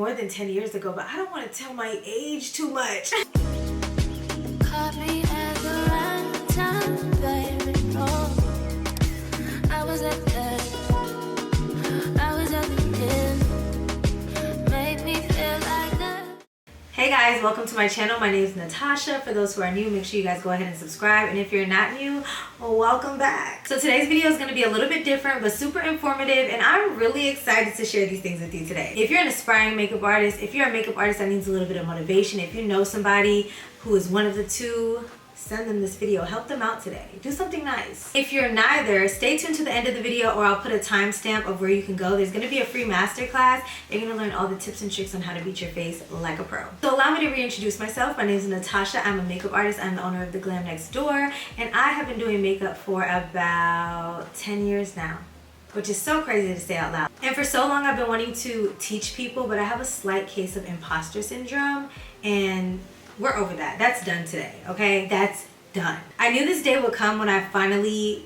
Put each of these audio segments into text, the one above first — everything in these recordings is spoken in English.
more than 10 years ago, but I don't want to tell my age too much. Caught me at the right time, baby. Oh, I was at the end. Made me feel like that. Hey guys, welcome to my channel. My name is Natasha. For those who are new, make sure you guys go ahead and subscribe. And if you're not new, well, welcome back. So today's video is going to be a little bit different, but super informative. And I'm really excited to share these things with you today. If you're an aspiring makeup artist, if you're a makeup artist that needs a little bit of motivation, if you know somebody who is one of the two, send them this video. Help them out today. Do something nice. If you're neither, stay tuned to the end of the video or I'll put a timestamp of where you can go. There's going to be a free masterclass. You're going to learn all the tips and tricks on how to beat your face like a pro. So allow me to reintroduce myself. My name is Natasha. I'm a makeup artist. I'm the owner of The Glam Next Door. And I have been doing makeup for about 10 years now, which is so crazy to say out loud. And for so long I've been wanting to teach people, but I have a slight case of imposter syndrome, and we're over that. That's done today, okay? That's done. I knew this day would come when I finally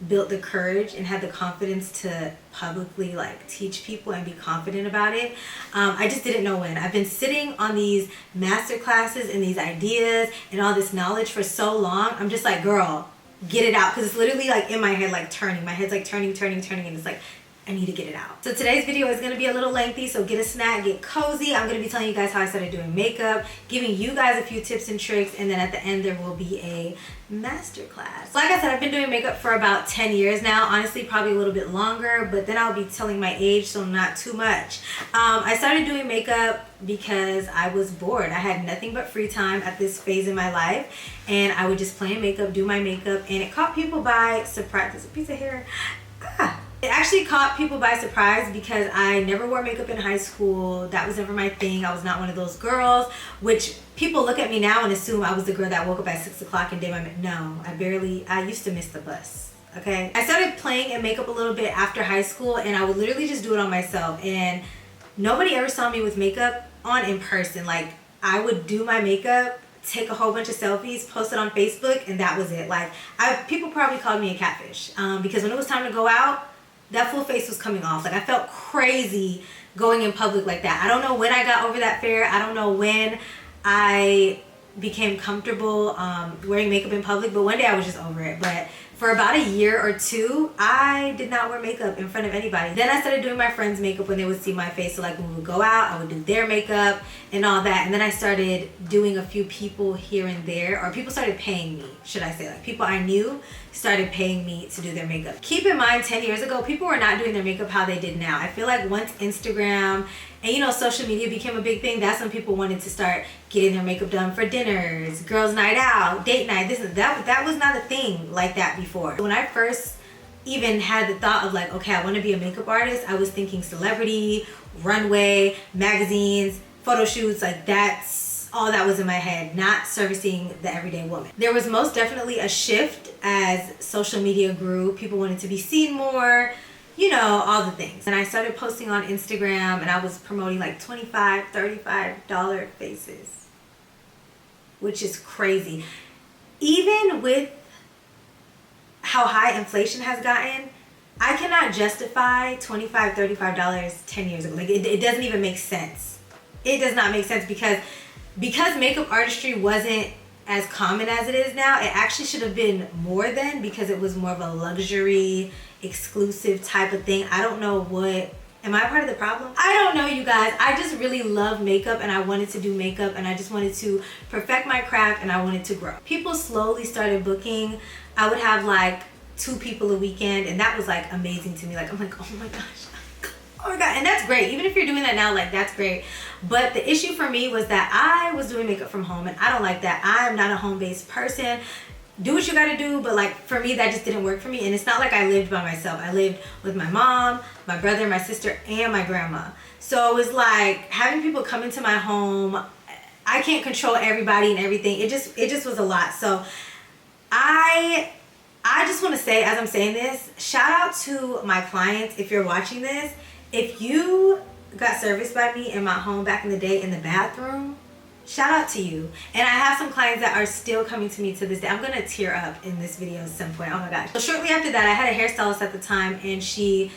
built the courage and had the confidence to publicly teach people and be confident about it. I just didn't know when. I've been sitting on these master classes and these ideas and all this knowledge for so long. I'm just like, girl, get it out, because it's literally in my head turning. My head's turning, and it's I need to get it out. So today's video is going to be a little lengthy, so get a snack, get cozy. I'm going to be telling you guys how I started doing makeup, giving you guys a few tips and tricks, and then at the end there will be a masterclass. Like I said, I've been doing makeup for about 10 years now. Honestly, probably a little bit longer, but then I'll be telling my age, so not too much. I started doing makeup because I was bored. I had nothing but free time at this phase in my life, and I would just play in makeup, do my makeup, and it caught people by surprise. There's a piece of hair. It actually caught people by surprise because I never wore makeup in high school. That was never my thing. I was not one of those girls, which people look at me now and assume I was the girl that woke up at 6 o'clock and did my makeup. No, I used to miss the bus, okay? I started playing in makeup a little bit after high school, and I would literally just do it on myself. And nobody ever saw me with makeup on in person. I would do my makeup, take a whole bunch of selfies, post it on Facebook, and that was it. People probably called me a catfish because when it was time to go out, that full face was coming off. I felt crazy going in public like that. I don't know when I got over that fear. I don't know when I became comfortable wearing makeup in public, but one day I was just over it. But for about a year or two, I did not wear makeup in front of anybody. Then I started doing my friends' makeup when they would see my face. So when we would go out, I would do their makeup and all that. And then I started doing a few people here and there, or people started paying me, should I say. People I knew started paying me to do their makeup. Keep in mind, 10 years ago, people were not doing their makeup how they did now. I feel like once Instagram and social media became a big thing, that's when people wanted to start getting their makeup done for dinners, girls' night out, date night, that was not a thing like that before. When I first even had the thought of okay, I want to be a makeup artist, I was thinking celebrity, runway, magazines, photo shoots, that's all that was in my head, not servicing the everyday woman. There was most definitely a shift as social media grew. People wanted to be seen more, all the things. And I started posting on Instagram, and I was promoting $25, $35 faces, which is crazy. Even with how high inflation has gotten, I cannot justify $25, $35 10 years ago. It doesn't even make sense. It does not make sense because makeup artistry wasn't as common as it is now. It actually should have been more then, because it was more of a luxury, exclusive type of thing. I don't know am I part of the problem? I don't know, you guys. I just really love makeup, and I wanted to do makeup, and I just wanted to perfect my craft, and I wanted to grow. People slowly started booking. I would have 2 people a weekend, and that was amazing to me. I'm oh my gosh. Oh my God, and that's great. Even if you're doing that now, that's great. But the issue for me was that I was doing makeup from home, and I don't like that. I am not a home-based person. Do what you gotta do, but for me, that just didn't work for me. And it's not I lived by myself. I lived with my mom, my brother, my sister, and my grandma. So it was having people come into my home. I can't control everybody and everything. It just was a lot. So I just want to say, as I'm saying this, shout out to my clients. If you're watching this, if you got serviced by me in my home back in the day in the bathroom, shout out to you. And I have some clients that are still coming to me to this day. I'm gonna tear up in this video at some point. Oh my gosh. So shortly after that, I had a hairstylist at the time, and she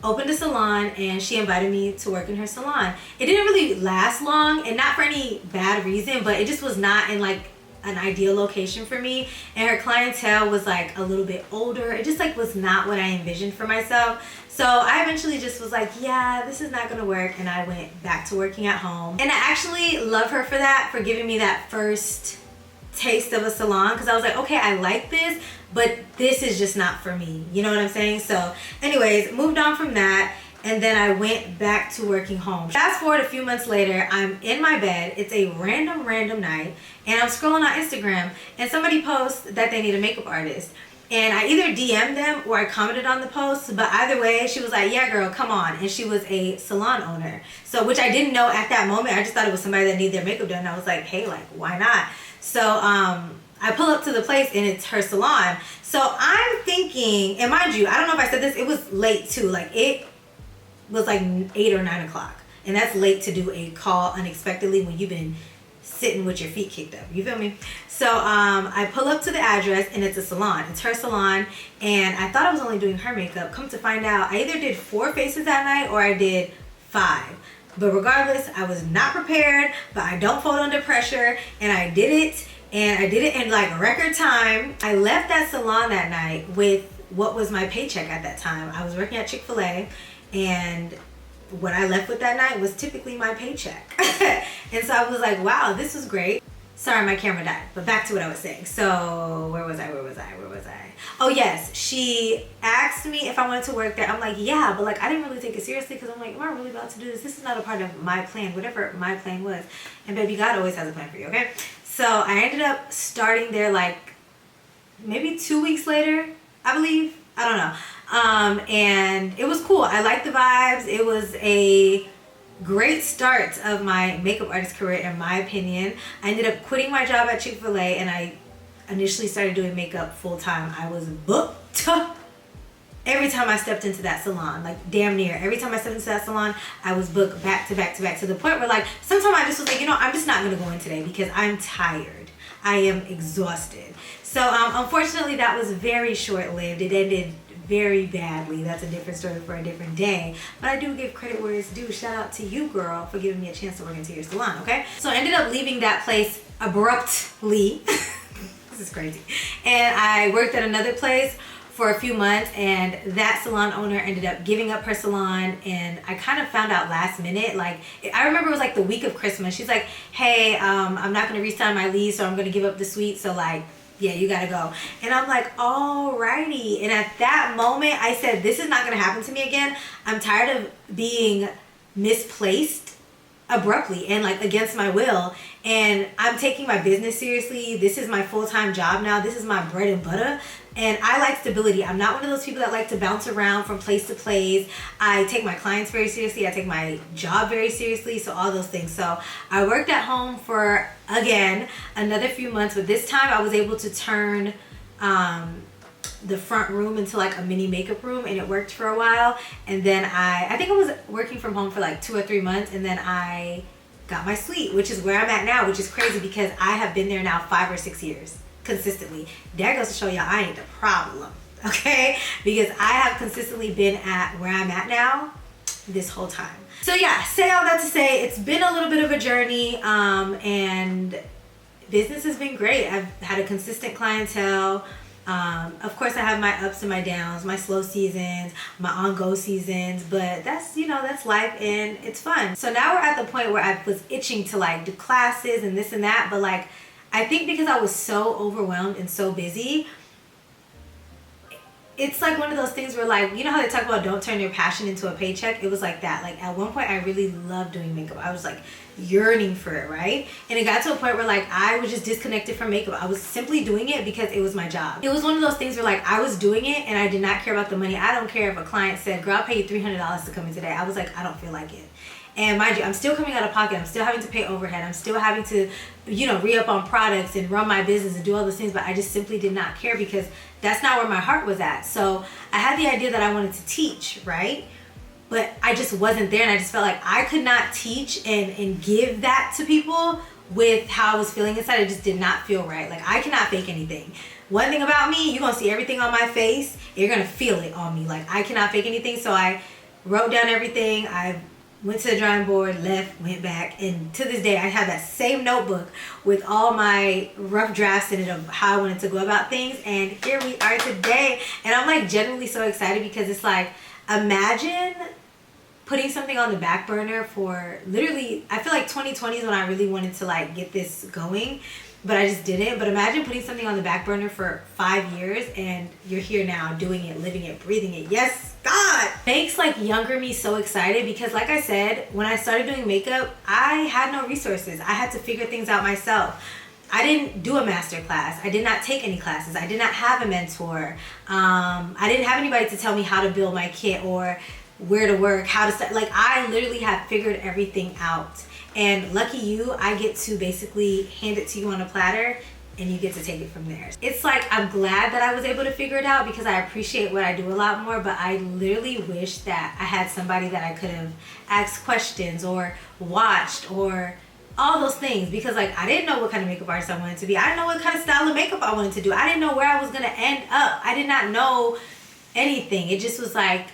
opened a salon, and she invited me to work in her salon. It didn't really last long, and not for any bad reason, but it just was not in like an ideal location for me, and her clientele was like a little bit older. It just like was not what I envisioned for myself. So I eventually just was like, yeah, this is not gonna work, and I went back to working at home. And I actually love her for that, for giving me that first taste of a salon, because I was like, okay, I like this, but this is just not for me. You know what I'm saying? So anyways, moved on from that, and then I went back to working home. Fast forward a few months later, I'm in my bed. It's a random night, and I'm scrolling on Instagram, and somebody posts that they need a makeup artist. And I either DM'd them or I commented on the post, but either way, she was like, yeah, girl, come on. And she was a salon owner. So, which I didn't know at that moment. I just thought it was somebody that needed their makeup done. And I was like, hey, like, why not? So, I pull up to the place, and it's her salon. So I'm thinking, and mind you, I don't know if I said this, it was late too. Like, it was like 8 or 9 o'clock. And that's late to do a call unexpectedly when you've been sitting with your feet kicked up. You feel me? So I pull up to the address, and it's a salon. It's her salon, and I thought I was only doing her makeup. Come to find out, I either did 4 faces that night or I did 5. But regardless, I was not prepared, but I don't fold under pressure, and I did it, and I did it in like record time. I left that salon that night with what was my paycheck at that time. I was working at Chick-fil-A, and what I left with that night was typically my paycheck. And so I was like, wow, this was great. Sorry, my camera died, but back to what I was saying. So where was I? Oh yes, she asked me if I wanted to work there. I'm like, yeah, but like I didn't really take it seriously, because I'm like, am I really about to do this? This is not a part of my plan, whatever my plan was. And baby, God always has a plan for you, okay? So I ended up starting there like maybe 2 weeks later, I believe. I don't know. And it was cool. I liked the vibes. It was a great start of my makeup artist career, in my opinion. I ended up quitting my job at Chick-fil-A, and I initially started doing makeup full time. I was booked every time I stepped into that salon, like damn near every time I stepped into that salon, I was booked back to back to back, to the point where like sometimes I just was like, you know, I'm just not gonna go in today because I'm tired. I am exhausted. So unfortunately, that was very short-lived. It ended very badly. That's a different story for a different day. But I do give credit where it's due. Shout out to you, girl, for giving me a chance to work into your salon, okay? So I ended up leaving that place abruptly. This is crazy. And I worked at another place for a few months, and that salon owner ended up giving up her salon, and I kind of found out last minute. Like, I remember it was like the week of Christmas. She's like, hey, I'm not going to re-sign my lease, so I'm going to give up the suite. So like, yeah, you gotta go. And I'm like, alrighty. And at that moment, I said, this is not gonna happen to me again. I'm tired of being misplaced abruptly and like against my will. And I'm taking my business seriously. This is my full-time job now. This is my bread and butter. And I like stability. I'm not one of those people that like to bounce around from place to place. I take my clients very seriously. I take my job very seriously. So all those things. So I worked at home for, again, another few months. But this time I was able to turn the front room into like a mini makeup room, and it worked for a while. And then I think I was working from home for like 2 or 3 months, and then I got my suite, which is where I'm at now, which is crazy because I have been there now 5 or 6 years consistently. That goes to show y'all I ain't the problem, okay? Because I have consistently been at where I'm at now this whole time. So yeah, say all that to say it's been a little bit of a journey, and business has been great. I've had a consistent clientele. Of course I have my ups and my downs, my slow seasons, my on-go seasons, but that's, you know, that's life, and it's fun. So now we're at the point where I was itching to like do classes and this and that, but like I think because I was so overwhelmed and so busy, it's like one of those things where, like, you know how they talk about don't turn your passion into a paycheck? It was like that. Like at one point I really loved doing makeup. I was like yearning for it, right? And it got to a point where like I was just disconnected from makeup. I was simply doing it because it was my job. It was one of those things where like I was doing it and I did not care about the money. I don't care if a client said, girl, I'll pay you $300 to come in today. I was like, I don't feel like it. And mind you, I'm still coming out of pocket. I'm still having to pay overhead. I'm still having to, you know, re-up on products and run my business and do all those things. But I just simply did not care because that's not where my heart was at. So I had the idea that I wanted to teach, right? But I just wasn't there. And I just felt like I could not teach and give that to people with how I was feeling inside. It just did not feel right. Like I cannot fake anything. One thing about me, you're going to see everything on my face. You're going to feel it on me. Like I cannot fake anything. So I wrote down everything. I went to the drawing board, left, went back, and to this day I have that same notebook with all my rough drafts in it of how I wanted to go about things. And here we are today, and I'm like genuinely so excited because it's like, imagine putting something on the back burner for literally, I feel like 2020 is when I really wanted to like get this going, but I just didn't. But imagine putting something on the back burner for 5 years and you're here now doing it, living it, breathing it. Yes, God! Makes like younger me so excited because like I said, when I started doing makeup, I had no resources. I had to figure things out myself. I didn't do a masterclass. I did not take any classes. I did not have a mentor. I didn't have anybody to tell me how to build my kit or where to work, how to start. Like, I literally have figured everything out. And lucky you, I get to basically hand it to you on a platter and you get to take it from there. It's like, I'm glad that I was able to figure it out because I appreciate what I do a lot more, but I literally wish that I had somebody that I could have asked questions or watched or all those things, because like I didn't know what kind of makeup artist I wanted to be. I didn't know what kind of style of makeup I wanted to do. I didn't know where I was gonna end up. I did not know anything. It just was like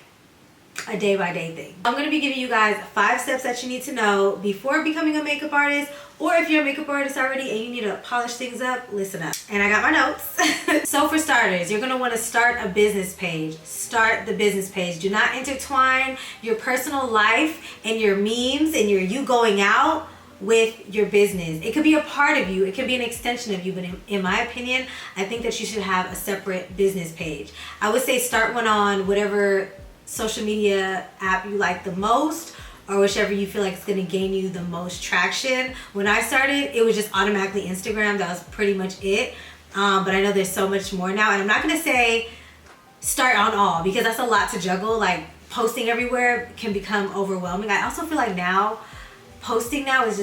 a day by day thing. I'm gonna be giving you guys 5 steps that you need to know before becoming a makeup artist, or if you're a makeup artist already and you need to polish things up, listen up. And I got my notes. So for starters, you're gonna wanna start a business page. Start the business page. Do not intertwine your personal life and your memes and your you going out with your business. It could be a part of you, it could be an extension of you, but in my opinion, I think that you should have a separate business page. I would say start one on whatever social media app you like the most, or whichever you feel like it's going to gain you the most traction. When I started, it was just automatically Instagram. That was pretty much it. But I know there's so much more now, and I'm not going to say start on all because that's a lot to juggle. Like, posting everywhere can become overwhelming. I also feel like now posting now is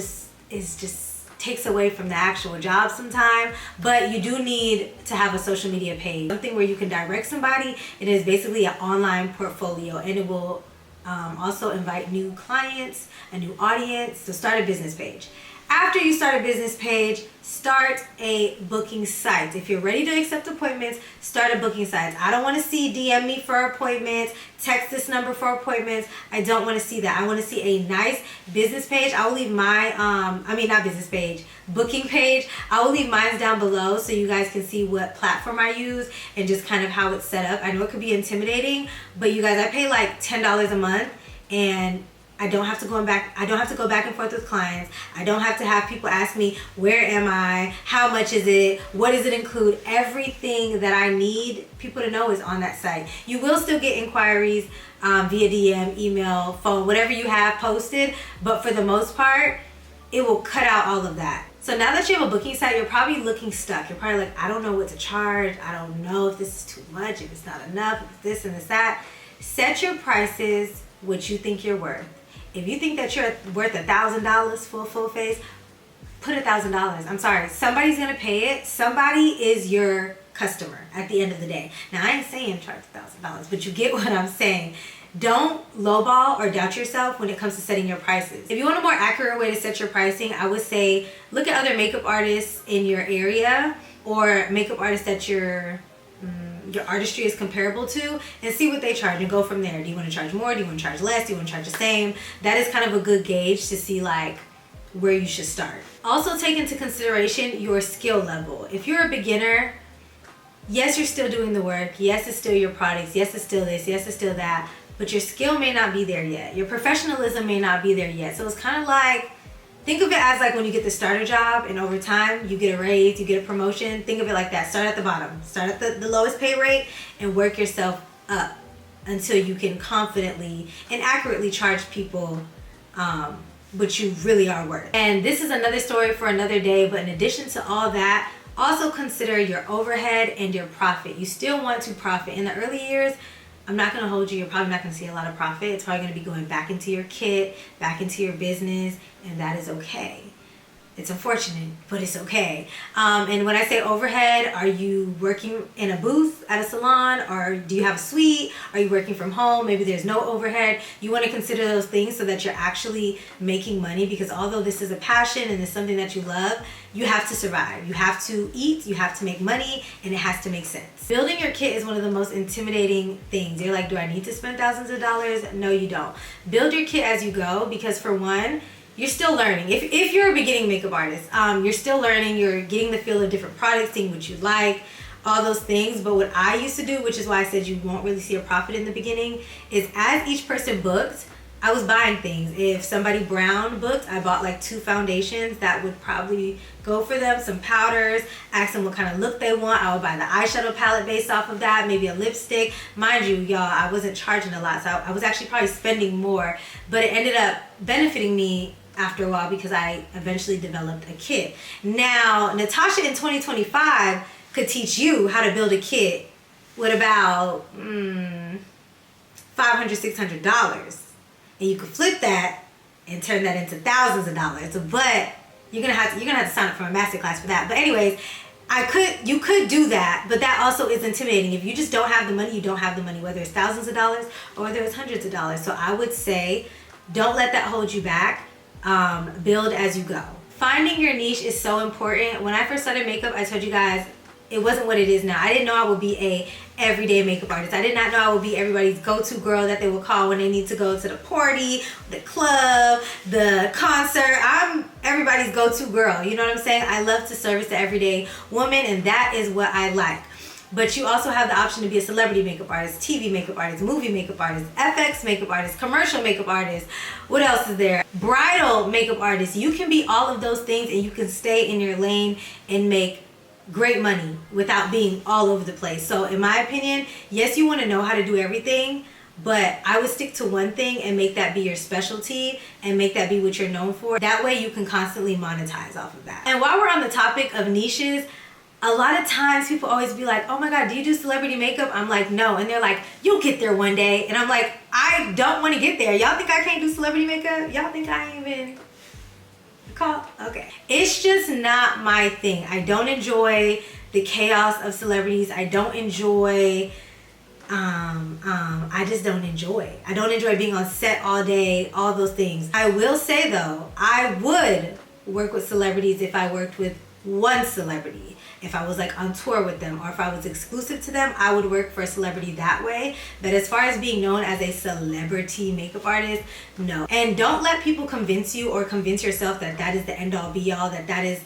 just takes away from the actual job sometime, but you do need to have a social media page, something where you can direct somebody. It is basically an online portfolio, and it will also invite new clients, a new audience. So start a business page. After you start a business page, start a booking site. If you're ready to accept appointments, start a booking site. I don't want to see DM me for appointments, text this number for appointments. I don't want to see that. I want to see a nice business page. I will leave my, not business page, booking page. I will leave mine down below so you guys can see what platform I use and just kind of how it's set up. I know it could be intimidating, but you guys, I pay like $10 a month, and I don't have to go back and forth with clients. I don't have to have people ask me, where am I? How much is it? What does it include? Everything that I need people to know is on that site. You will still get inquiries via DM, email, phone, whatever you have posted, but for the most part, it will cut out all of that. So now that you have a booking site, you're probably looking stuck. You're probably like, I don't know what to charge. I don't know if this is too much, if it's not enough, if it's this and it's that. Set your prices what you think you're worth. If you think that you're worth $1,000 full face, put $1,000. I'm sorry, somebody's gonna pay it. Somebody is your customer at the end of the day. Now, I ain't saying charge $1,000, but you get what I'm saying. Don't lowball or doubt yourself when it comes to setting your prices. If you want a more accurate way to set your pricing, I would say look at other makeup artists in your area or makeup artists that your artistry is comparable to, and see what they charge and go from there. Do you want to charge more? Do you want to charge less? Do you want to charge the same? That is kind of a good gauge to see like where you should start. Also take into consideration your skill level. If you're a beginner, yes, you're still doing the work. Yes, it's still your products. Yes, it's still this. Yes, it's still that. But your skill may not be there yet. Your professionalism may not be there yet. So it's kind of like, think of it as like when you get the starter job and over time you get a raise, you get a promotion. Think of it like that. Start at the bottom. Start at the lowest pay rate and work yourself up until you can confidently and accurately charge people what you really are worth. And this is another story for another day, but in addition to all that, also consider your overhead and your profit. You still want to profit. In the early years, I'm not going to hold you. You're probably not going to see a lot of profit. It's probably going to be going back into your kit, back into your business, and that is okay. It's unfortunate, but it's okay. And when I say overhead, are you working in a booth at a salon, or do you have a suite? Are you working from home? Maybe there's no overhead. You want to consider those things so that you're actually making money, because although this is a passion and it's something that you love, you have to survive. You have to eat, you have to make money, and it has to make sense. Building your kit is one of the most intimidating things. You're like, do I need to spend thousands of dollars? No, you don't. Build your kit as you go, because for one, you're still learning. If you're a beginning makeup artist, you're still learning. You're getting the feel of different products, seeing what you like, all those things. But what I used to do, which is why I said you won't really see a profit in the beginning, is as each person booked, I was buying things. If somebody brown booked, I bought like 2 foundations that would probably go for them, some powders, ask them what kind of look they want. I would buy the eyeshadow palette based off of that, maybe a lipstick. Mind you, y'all, I wasn't charging a lot, so I was actually probably spending more, but it ended up benefiting me after a while because I eventually developed a kit. Now, Natasha in 2025 could teach you how to build a kit with about $500, $600. And you could flip that and turn that into thousands of dollars. But you're gonna have to sign up for a masterclass for that. But anyways, you could do that, but that also is intimidating. If you just don't have the money, you don't have the money, whether it's thousands of dollars or whether it's hundreds of dollars. So I would say, don't let that hold you back. Build as you go. Finding your niche is so important. When I first started makeup, I told you guys it wasn't what it is now. I didn't know I would be a everyday makeup artist. I did not know I would be everybody's go-to girl that they will call when they need to go to the party, the club, the concert. I'm everybody's go-to girl. You know what I'm saying? I love to service the everyday woman, and that is what I like. But you also have the option to be a celebrity makeup artist, TV makeup artist, movie makeup artist, FX makeup artist, commercial makeup artist. What else is there? Bridal makeup artist. You can be all of those things, and you can stay in your lane and make great money without being all over the place. So in my opinion, yes, you want to know how to do everything, but I would stick to one thing and make that be your specialty and make that be what you're known for. That way you can constantly monetize off of that. And while we're on the topic of niches, a lot of times people always be like, oh my God, do you do celebrity makeup? I'm like, no. And they're like, you'll get there one day. And I'm like, I don't want to get there. Y'all think I can't do celebrity makeup? Y'all think I ain't even call? Okay. It's just not my thing. I don't enjoy the chaos of celebrities. I don't enjoy, I just don't enjoy. I don't enjoy being on set all day, all those things. I will say though, I would work with celebrities if I worked with one celebrity. If I was like on tour with them, or if I was exclusive to them, I would work for a celebrity that way. But as far as being known as a celebrity makeup artist, no. And don't let people convince you or convince yourself that that is the end all be all, that is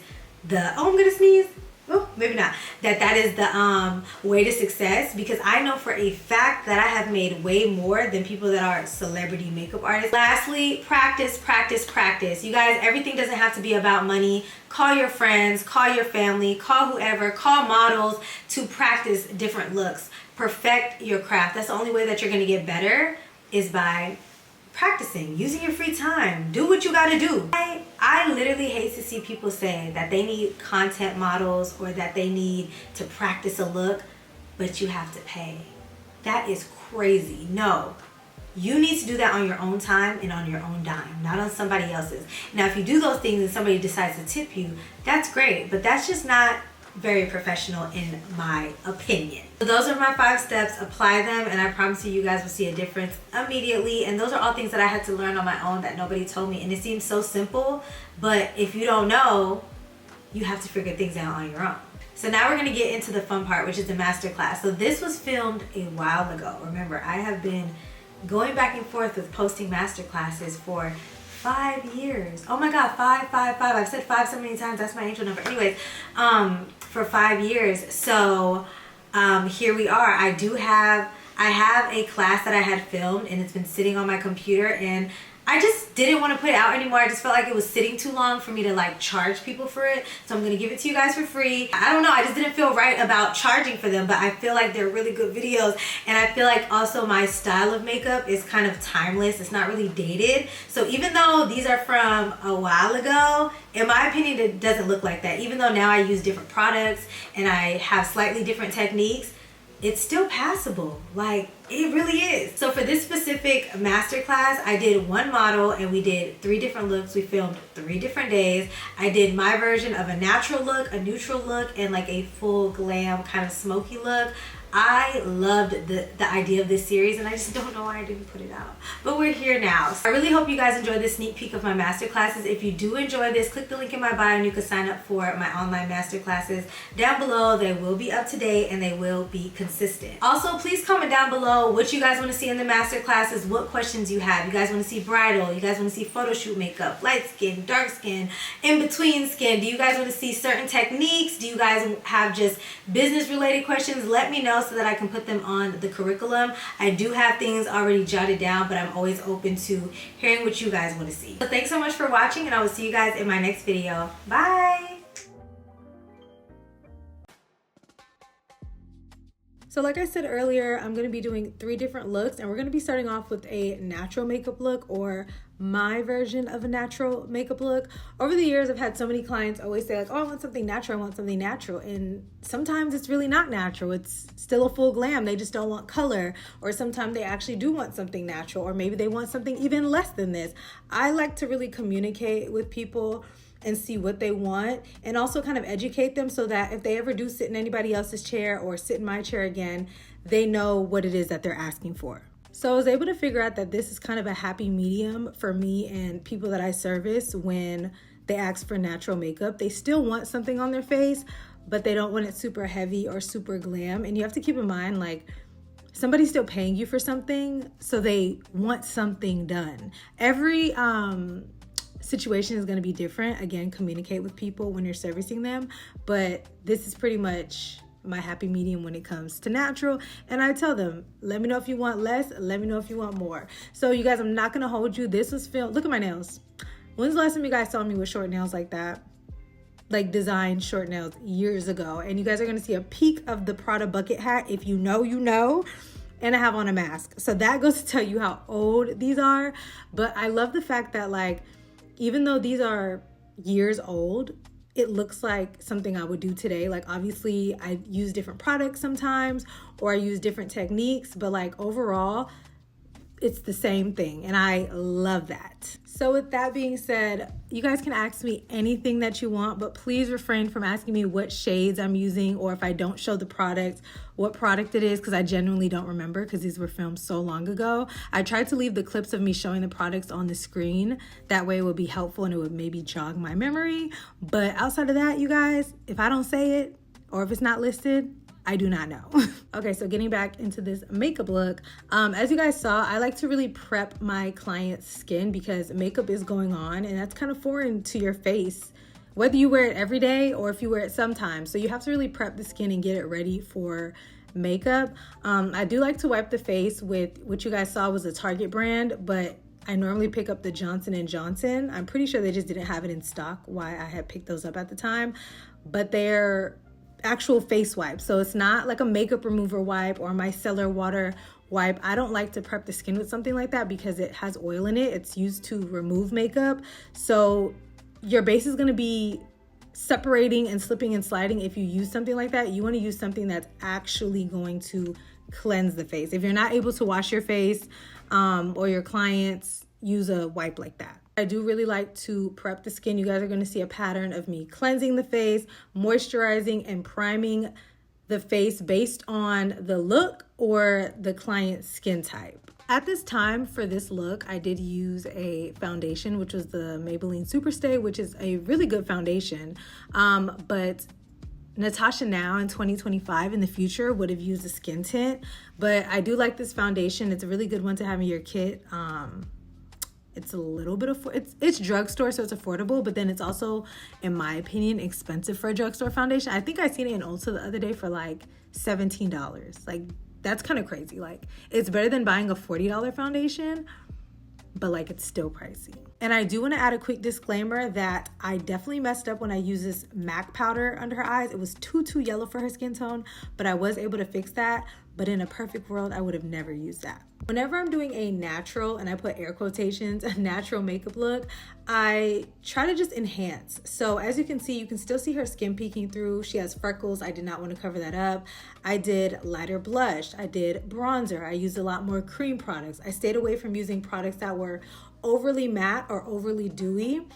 the, oh, I'm gonna sneeze. Oh, maybe not. That is the way to success, because I know for a fact that I have made way more than people that are celebrity makeup artists. Lastly, practice, practice, practice. You guys, everything doesn't have to be about money. Call your friends, call your family, call whoever, call models to practice different looks. Perfect your craft. That's the only way that you're gonna get better, is by practicing, using your free time. Do what you gotta do. I literally hate to see people say that they need content models or that they need to practice a look, but you have to pay. That is crazy. No. You need to do that on your own time and on your own dime, not on somebody else's. Now, if you do those things and somebody decides to tip you, that's great, but that's just not very professional in my opinion. So those are my 5 steps. Apply them, and I promise you guys will see a difference immediately. And those are all things that I had to learn on my own that nobody told me. And it seems so simple, but if you don't know, you have to figure things out on your own. So now we're gonna get into the fun part, which is the masterclass. So this was filmed a while ago. Remember, I have been going back and forth with posting masterclasses for 5 years. Oh my God, 5. I've said 5 so many times. That's my angel number. Anyways, for 5 years. So here we are. I have a class that I had filmed, and it's been sitting on my computer, and I just didn't want to put it out anymore. I just felt like it was sitting too long for me to like charge people for it. So I'm gonna give it to you guys for free. I don't know, I just didn't feel right about charging for them, but I feel like they're really good videos. And I feel like also my style of makeup is kind of timeless. It's not really dated. So even though these are from a while ago, in my opinion, it doesn't look like that. Even though now I use different products and I have slightly different techniques, it's still passable. Like, it really is. So for this specific masterclass, I did one model and we did 3 different looks. We filmed 3 different days. I did my version of a natural look, a neutral look, and like a full glam kind of smoky look. I loved the idea of this series, and I just don't know why I didn't put it out. But we're here now. So I really hope you guys enjoyed this sneak peek of my masterclasses. If you do enjoy this, click the link in my bio and you can sign up for my online masterclasses down below. They will be up to date and they will be consistent. Also, please comment down below what you guys want to see in the masterclasses, what questions you have. You guys want to see bridal? You guys want to see photo shoot makeup, light skin, dark skin, in between skin? Do you guys want to see certain techniques? Do you guys have just business related questions? Let me know so that I can put them on the curriculum. I do have things already jotted down, but I'm always open to hearing what you guys want to see. So thanks so much for watching, and I will see you guys in my next video. Bye! So like I said earlier, I'm going to be doing 3 different looks, and we're going to be starting off with a natural makeup look, or my version of a natural makeup look. Over the years, I've had so many clients always say like, oh, I want something natural, I want something natural. And sometimes it's really not natural. It's still a full glam. They just don't want color. Or sometimes they actually do want something natural, or maybe they want something even less than this. I like to really communicate with people and see what they want, and also kind of educate them so that if they ever do sit in anybody else's chair or sit in my chair again, they know what it is that they're asking for. So I was able to figure out that this is kind of a happy medium for me and people that I service when they ask for natural makeup. They still want something on their face, but they don't want it super heavy or super glam. And you have to keep in mind, like, somebody's still paying you for something, so they want something done. Every situation is going to be different. Again, communicate with people when you're servicing them, but this is pretty much my happy medium when it comes to natural. And I tell them, let me know if you want less, let me know if you want more. So you guys, I'm not going to hold you. This was filmed. Look at my nails. When's the last time you guys saw me with short nails like that? Like designed short nails years ago. And you guys are going to see a peek of the Prada bucket hat. If you know, you know. And I have on a mask. So that goes to tell you how old these are. But I love the fact that, like, even though these are years old, it looks like something I would do today. Like, obviously I use different products sometimes, or I use different techniques, but like overall it's the same thing, and I love that. So with that being said, you guys can ask me anything that you want, but please refrain from asking me what shades I'm using, or if I don't show the product, what product it is, because I genuinely don't remember, because these were filmed so long ago. I tried to leave the clips of me showing the products on the screen. That way it would be helpful and it would maybe jog my memory. But outside of that, you guys, if I don't say it, or if it's not listed, I do not know. Okay, so getting back into this makeup look, as you guys saw, I like to really prep my client's skin because makeup is going on, and that's kind of foreign to your face, whether you wear it every day or if you wear it sometimes. So you have to really prep the skin and get it ready for makeup. I do like to wipe the face with what you guys saw was a Target brand, but I normally pick up the Johnson & Johnson. I'm pretty sure they just didn't have it in stock, why I had picked those up at the time, but they're actual face wipes. So it's not like a makeup remover wipe or micellar water wipe. I don't like to prep the skin with something like that because it has oil in it. It's used to remove makeup. So your base is going to be separating and slipping and sliding if you use something like that. You want to use something that's actually going to cleanse the face. If you're not able to wash your face or your clients, use a wipe like that. I do really like to prep the skin. You guys are going to see a pattern of me cleansing the face, moisturizing, and priming the face based on the look or the client's skin type. At this time for this look, I did use a foundation, which was the Maybelline Superstay, which is a really good foundation. But Natasha now in 2025 in the future would have used a skin tint. But I do like this foundation. It's a really good one to have in your kit. It's a little bit of, it's drugstore, so it's affordable, but then it's also, in my opinion, expensive for a drugstore foundation. I think I seen it in Ulta the other day for like $17. Like, that's kind of crazy. Like, it's better than buying a $40 foundation, but like, it's still pricey. And I do want to add a quick disclaimer that I definitely messed up when I used this MAC powder under her eyes. It was too yellow for her skin tone, but I was able to fix that. But in a perfect world, I would have never used that. Whenever I'm doing a natural, and I put air quotations, a natural makeup look, I try to just enhance. So as you can see still see her skin peeking through. She has freckles. I did not want to cover that up. I did lighter blush. I did bronzer. I used a lot more cream products. I stayed away from using products that were overly matte or overly dewy,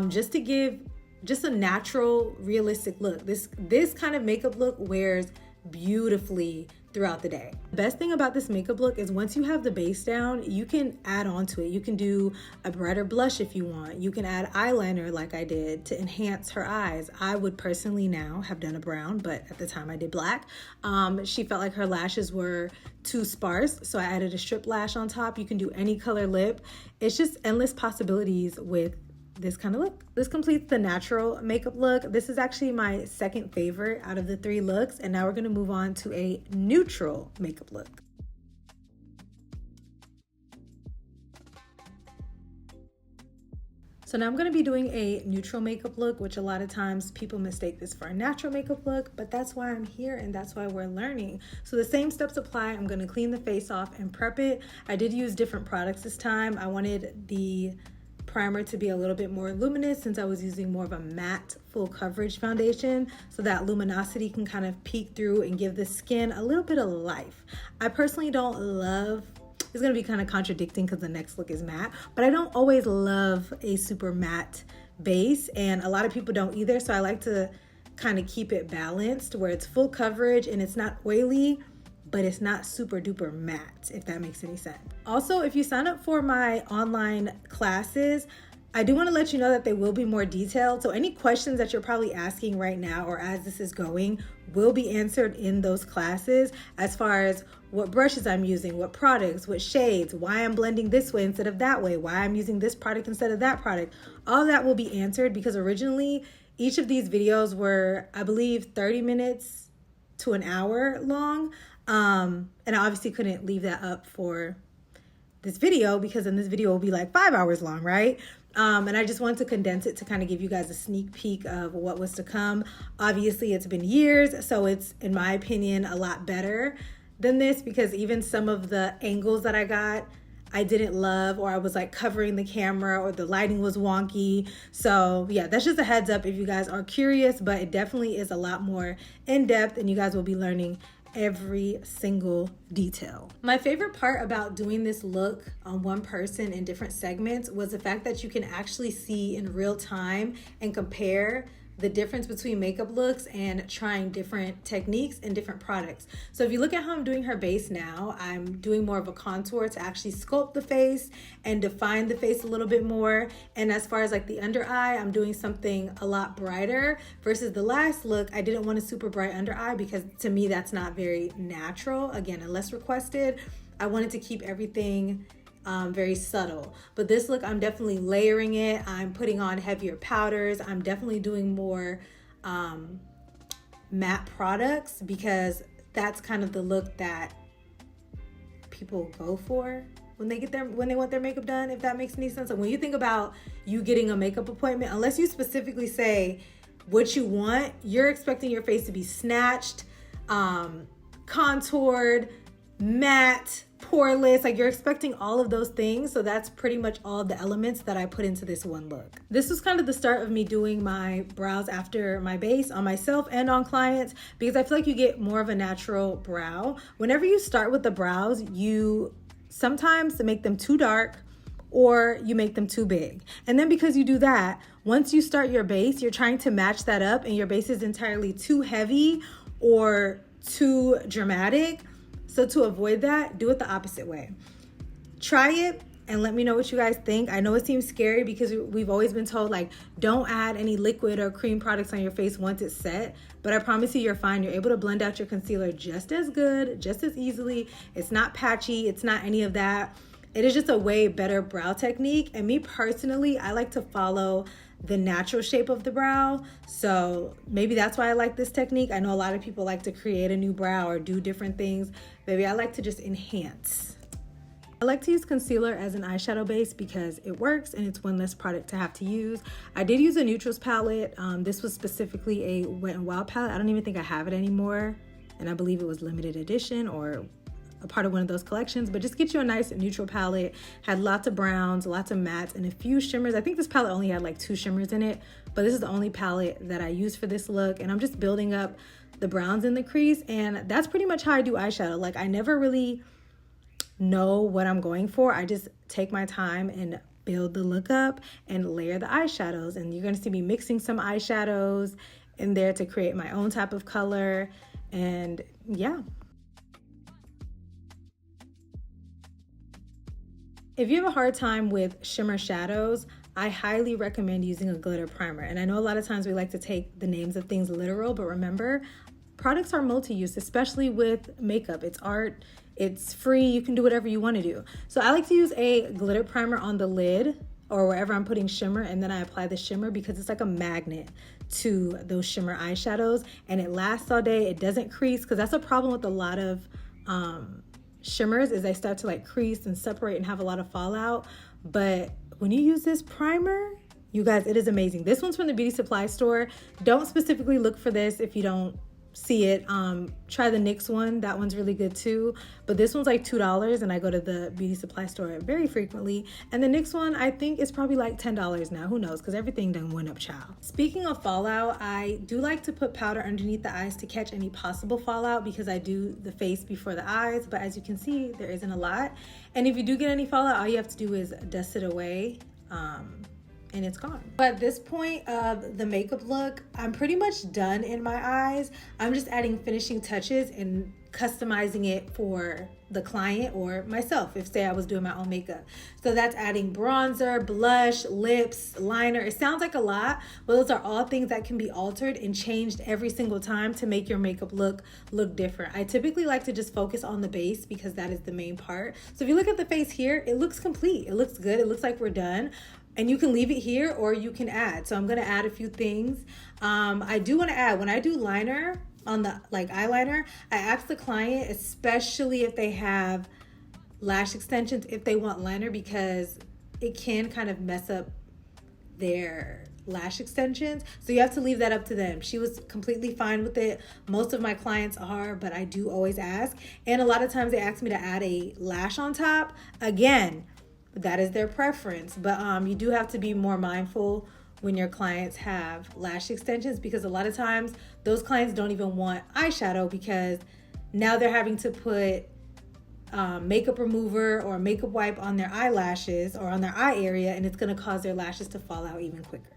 just to give just a natural, realistic look. This kind of makeup look wears beautifully throughout the day. The best thing about this makeup look is once you have the base down, you can add on to it. You can do a brighter blush if you want. You can add eyeliner like I did to enhance her eyes. I would personally now have done a brown, but at the time I did black. She felt like her lashes were too sparse, so I added a strip lash on top. You can do any color lip. It's just endless possibilities with this kind of look. This completes the natural makeup look. This is actually my second favorite out of the 3 looks, and now we're gonna move on to a neutral makeup look. So now I'm gonna be doing a neutral makeup look, which a lot of times people mistake this for a natural makeup look, but that's why I'm here and that's why we're learning. So the same steps apply. I'm gonna clean the face off and prep it. I did use different products this time. I wanted the primer to be a little bit more luminous since I was using more of a matte full coverage foundation, so that luminosity can kind of peek through and give the skin a little bit of life. I personally don't love, it's gonna be kind of contradicting because the next look is matte, but I don't always love a super matte base, and a lot of people don't either, so I like to kind of keep it balanced where it's full coverage and it's not oily, but it's not super duper matte, if that makes any sense. Also, if you sign up for my online classes, I do want to let you know that they will be more detailed. So any questions that you're probably asking right now or as this is going will be answered in those classes, as far as what brushes I'm using, what products, what shades, why I'm blending this way instead of that way, why I'm using this product instead of that product. All that will be answered, because originally each of these videos were, I believe, 30 minutes to an hour long. And I obviously couldn't leave that up for this video, because then this video will be like 5 hours long, right? And I just wanted to condense it to kind of give you guys a sneak peek of what was to come. Obviously, it's been years, so it's, in my opinion, a lot better than this, because even some of the angles that I got, I didn't love, or I was like covering the camera, or the lighting was wonky. So yeah, that's just a heads up if you guys are curious, but it definitely is a lot more in depth, and you guys will be learning every single detail. My favorite part about doing this look on one person in different segments was the fact that you can actually see in real time and compare the difference between makeup looks and trying different techniques and different products. So if you look at how I'm doing her base now, I'm doing more of a contour to actually sculpt the face and define the face a little bit more. And as far as like the under eye, I'm doing something a lot brighter, versus the last look, I didn't want a super bright under eye because to me that's not very natural. Again, unless requested, I wanted to keep everything very subtle. But this look, I'm definitely layering it. I'm putting on heavier powders. I'm definitely doing more matte products, because that's kind of the look that people go for when they want their makeup done, if that makes any sense. So when you think about you getting a makeup appointment, unless you specifically say what you want, you're expecting your face to be snatched, contoured, matte, poreless, like you're expecting all of those things. So that's pretty much all the elements that I put into this one look. This was kind of the start of me doing my brows after my base on myself and on clients, because I feel like you get more of a natural brow. Whenever you start with the brows, you sometimes make them too dark or you make them too big. And then because you do that, once you start your base, you're trying to match that up and your base is entirely too heavy or too dramatic. So to avoid that, do it the opposite way. Try it and let me know what you guys think. I know it seems scary because we've always been told, like, don't add any liquid or cream products on your face once it's set, but I promise you, you're fine. You're able to blend out your concealer just as good, just as easily. It's not patchy. It's not any of that. It is just a way better brow technique. And me personally, I like to follow the natural shape of the brow. So maybe that's why I like this technique. I know a lot of people like to create a new brow or do different things. Maybe I like to just enhance. I like to use concealer as an eyeshadow base because it works and it's one less product to have to use. I did use a neutrals palette. This was specifically a Wet n Wild palette. I don't even think I have it anymore. And I believe it was limited edition, or a part of one of those collections, but just get you a nice neutral palette. Had lots of browns, lots of mattes, and a few shimmers. I think this palette only had like 2 shimmers in it, but this is the only palette that I use for this look. And I'm just building up the browns in the crease, and that's pretty much how I do eyeshadow. Like, I never really know what I'm going for. I just take my time and build the look up and layer the eyeshadows. And you're going to see me mixing some eyeshadows in there to create my own type of color. And yeah. If you have a hard time with shimmer shadows, I highly recommend using a glitter primer. And I know a lot of times we like to take the names of things literal, but remember, products are multi-use, especially with makeup. It's art, it's free, you can do whatever you want to do. So I like to use a glitter primer on the lid or wherever I'm putting shimmer, and then I apply the shimmer because it's like a magnet to those shimmer eyeshadows, and it lasts all day. It doesn't crease, because that's a problem with a lot of shimmers, is they start to like crease and separate and have a lot of fallout. But when you use this primer, you guys, it is amazing. This one's from the beauty supply store. Don't specifically look for this if you don't see it. Try the NYX one. That one's really good too. But this one's like $2, and I go to the beauty supply store very frequently. And the NYX one, I think, is probably like $10 now. Who knows? Because everything done went up, child. Speaking of fallout, I do like to put powder underneath the eyes to catch any possible fallout, because I do the face before the eyes. But as you can see, there isn't a lot. And if you do get any fallout, all you have to do is dust it away. And it's gone. But at this point of the makeup look, I'm pretty much done in my eyes. I'm just adding finishing touches and customizing it for the client or myself, if say I was doing my own makeup. So that's adding bronzer, blush, lips, liner. It sounds like a lot, but those are all things that can be altered and changed every single time to make your makeup look different. I typically like to just focus on the base because that is the main part. So if you look at the face here, it looks complete. It looks good. It looks like we're done. And you can leave it here or you can add. So I'm gonna add a few things. I do wanna add, when I do liner on the eyeliner, I ask the client, especially if they have lash extensions, if they want liner, because it can kind of mess up their lash extensions. So you have to leave that up to them. She was completely fine with it. Most of my clients are, but I do always ask. And a lot of times they ask me to add a lash on top. Again, that is their preference, but you do have to be more mindful when your clients have lash extensions, because a lot of times those clients don't even want eyeshadow, because now they're having to put makeup remover or makeup wipe on their eyelashes or on their eye area, and it's going to cause their lashes to fall out even quicker.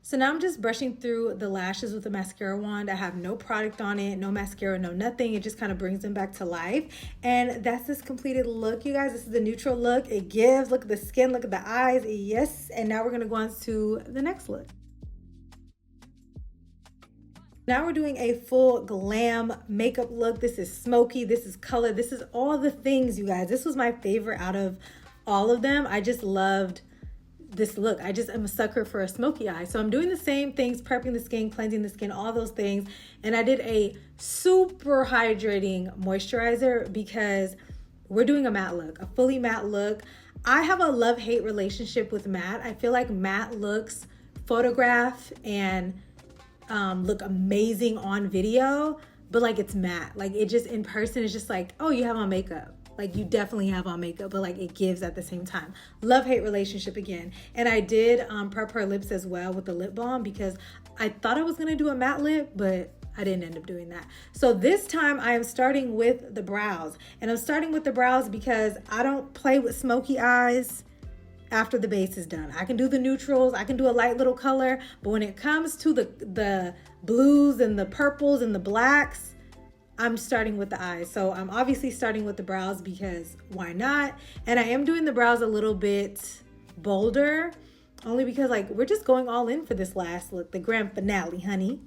So now I'm just brushing through the lashes with a mascara wand. I have no product on it, no mascara, no nothing. It just kind of brings them back to life. And that's this completed look, you guys. This is the neutral look. It gives, look at the skin, look at the eyes. Yes. And now we're gonna go on to the next look. Now we're doing a full glam makeup look. This is smoky, this is color, this is all the things, you guys. This was my favorite out of all of them. I just loved this look. I just am a sucker for a smoky eye. So I'm doing the same things, prepping the skin, cleansing the skin, all those things. And I did a super hydrating moisturizer because we're doing a matte look, a fully matte look. I have a love-hate relationship with matte. I feel like matte looks photograph and look amazing on video, but like it's matte. Like it just in person is just like, oh, you have on makeup. Like you definitely have on makeup, but like it gives at the same time. Love-hate relationship again. And I did prep her lips as well with the lip balm because I thought I was gonna do a matte lip, but I didn't end up doing that. So this time I am starting with the brows. And I'm starting with the brows because I don't play with smoky eyes after the base is done. I can do the neutrals, I can do a light little color, but when it comes to the blues and the purples and the blacks, I'm starting with the eyes. So I'm obviously starting with the brows because why not? And I am doing the brows a little bit bolder, only because like we're just going all in for this last look, the grand finale, honey.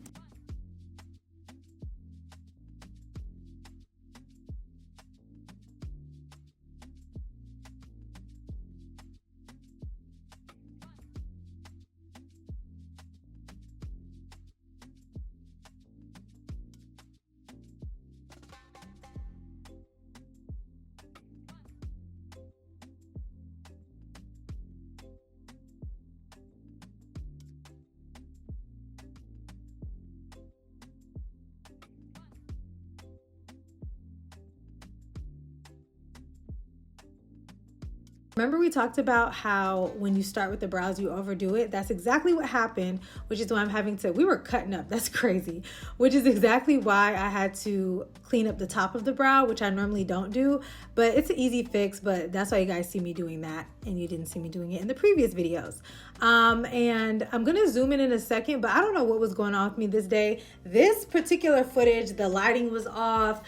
Remember we talked about how when you start with the brows, you overdo it? That's exactly what happened, which is why I'm having to, we were cutting up, that's crazy, which is exactly why I had to clean up the top of the brow, which I normally don't do, but it's an easy fix, but that's why you guys see me doing that, and you didn't see me doing it in the previous videos. And I'm gonna zoom in a second, but I don't know what was going on with me this day. This particular footage, the lighting was off,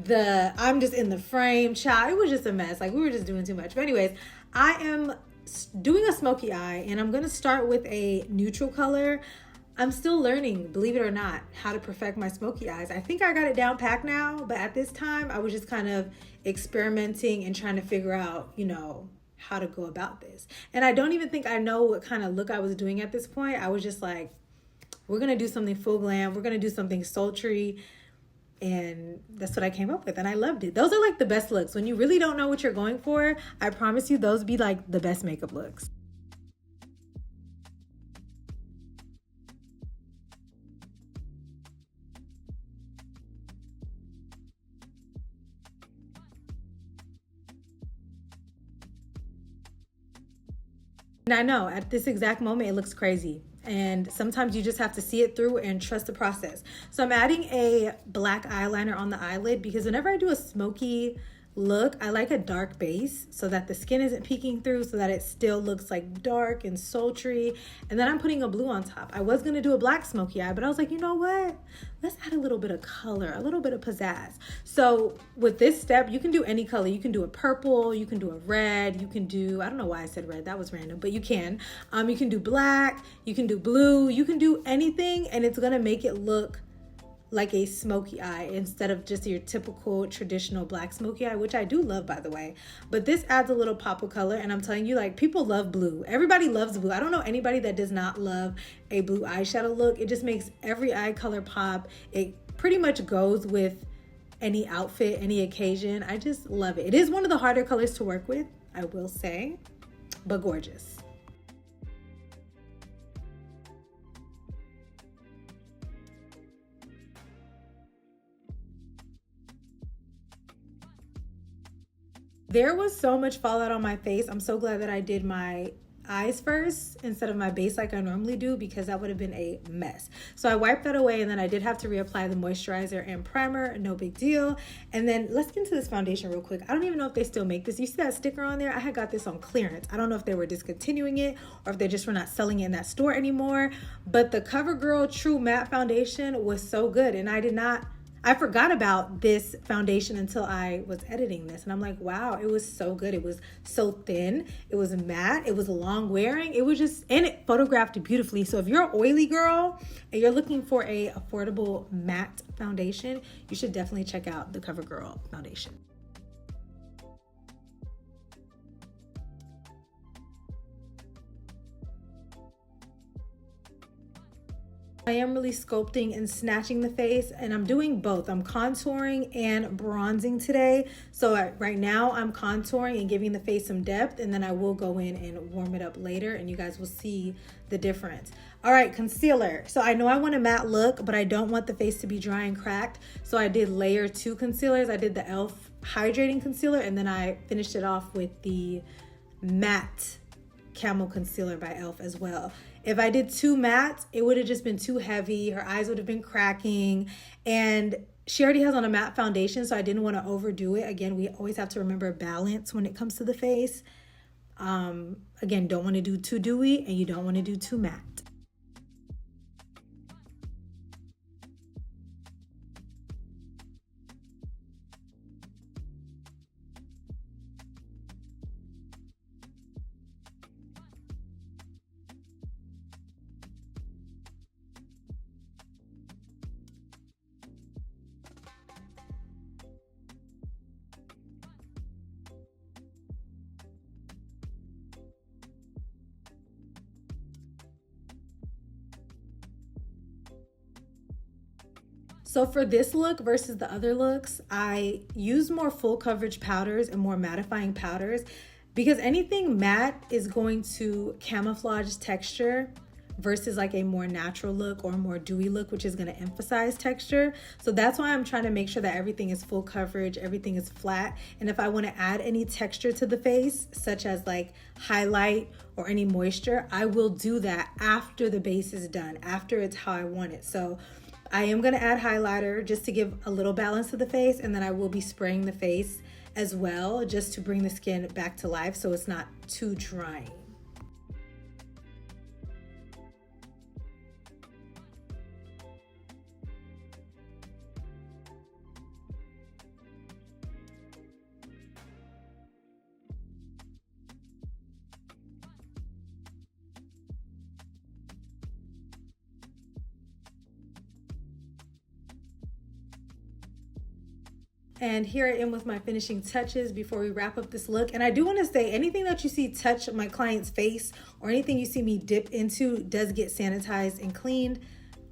I'm just in the frame, child, it was just a mess. Like, we were just doing too much. But anyways, I am doing a smoky eye, and I'm gonna start with a neutral color. I'm still learning, believe it or not, how to perfect my smoky eyes. I think I got it down packed now, but at this time I was just kind of experimenting and trying to figure out, you know, how to go about this. And I don't even think I know what kind of look I was doing at this point. I was just like, we're gonna do something full glam, we're gonna do something sultry, and that's what I came up with, and I loved it. Those are like the best looks. When you really don't know what you're going for, I promise you those be like the best makeup looks. And I know at this exact moment, it looks crazy. And sometimes you just have to see it through and trust the process. So I'm adding a black eyeliner on the eyelid because whenever I do a smoky look, I like a dark base so that the skin isn't peeking through, so that it still looks like dark and sultry. And then I'm putting a blue on top. I was gonna do a black smoky eye, but I was like, you know what? Let's add a little bit of color, a little bit of pizzazz. So with this step, you can do any color. You can do a purple, you can do a red, you can do, I don't know why I said red, that was random, but you can. You can do black, you can do blue, you can do anything, and it's gonna make it look like a smoky eye instead of just your typical traditional black smoky eye, which I do love, by the way. But this adds a little pop of color, and I'm telling you, like, people love blue. Everybody loves blue. I don't know anybody that does not love a blue eyeshadow look. It just makes every eye color pop. It pretty much goes with any outfit, any occasion. I just love it. It is one of the harder colors to work with, I will say, but gorgeous. There was so much fallout on my face. I'm so glad that I did my eyes first instead of my base like I normally do, because that would have been a mess. So I wiped that away, and then I did have to reapply the moisturizer and primer, no big deal. And then let's get into this foundation real quick. I don't even know if they still make this. You see that sticker on there? I had got this on clearance. I don't know if they were discontinuing it or if they just were not selling it in that store anymore, but the CoverGirl True Matte Foundation was so good, and I forgot about this foundation until I was editing this, and I'm like, wow, it was so good. It was so thin, it was matte, it was long wearing, it was just, and it photographed beautifully. So if you're an oily girl and you're looking for a affordable matte foundation, you should definitely check out the CoverGirl foundation. I am really sculpting and snatching the face, and I'm doing both. I'm contouring and bronzing today. So right now I'm contouring and giving the face some depth, and then I will go in and warm it up later, and you guys will see the difference. All right, concealer. So I know I want a matte look, but I don't want the face to be dry and cracked. So I did layer 2 concealers. I did the e.l.f. hydrating concealer, and then I finished it off with the matte Camel Concealer by e.l.f. as well. If I did 2 mattes, it would have just been too heavy. Her eyes would have been cracking, and she already has on a matte foundation, so I didn't want to overdo it. Again, we always have to remember balance when it comes to the face. Again, don't want to do too dewy, and you don't want to do too matte. So for this look versus the other looks, I use more full coverage powders and more mattifying powders, because anything matte is going to camouflage texture versus like a more natural look or more dewy look, which is going to emphasize texture. So that's why I'm trying to make sure that everything is full coverage, everything is flat. And if I want to add any texture to the face, such as like highlight or any moisture, I will do that after the base is done, after it's how I want it. So I am going to add highlighter just to give a little balance to the face, and then I will be spraying the face as well just to bring the skin back to life so it's not too drying. And here I am with my finishing touches before we wrap up this look. And I do want to say, anything that you see touch my client's face or anything you see me dip into does get sanitized and cleaned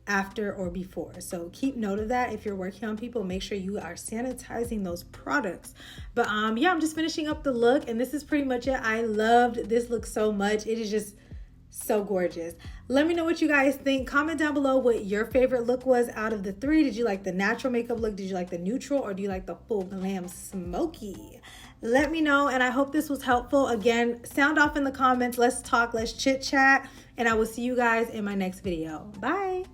after or before. So keep note of that. If you're working on people, make sure you are sanitizing those products. But yeah, I'm just finishing up the look, and this is pretty much it. I loved this look so much. It is just so gorgeous. Let me know what you guys think. Comment down below what your favorite look was out of the three. Did you like the natural makeup look? Did you like the neutral, or do you like the full glam smoky? Let me know, and I hope this was helpful. Again, sound off in the comments. Let's talk, let's chit chat, and I will see you guys in my next video. Bye.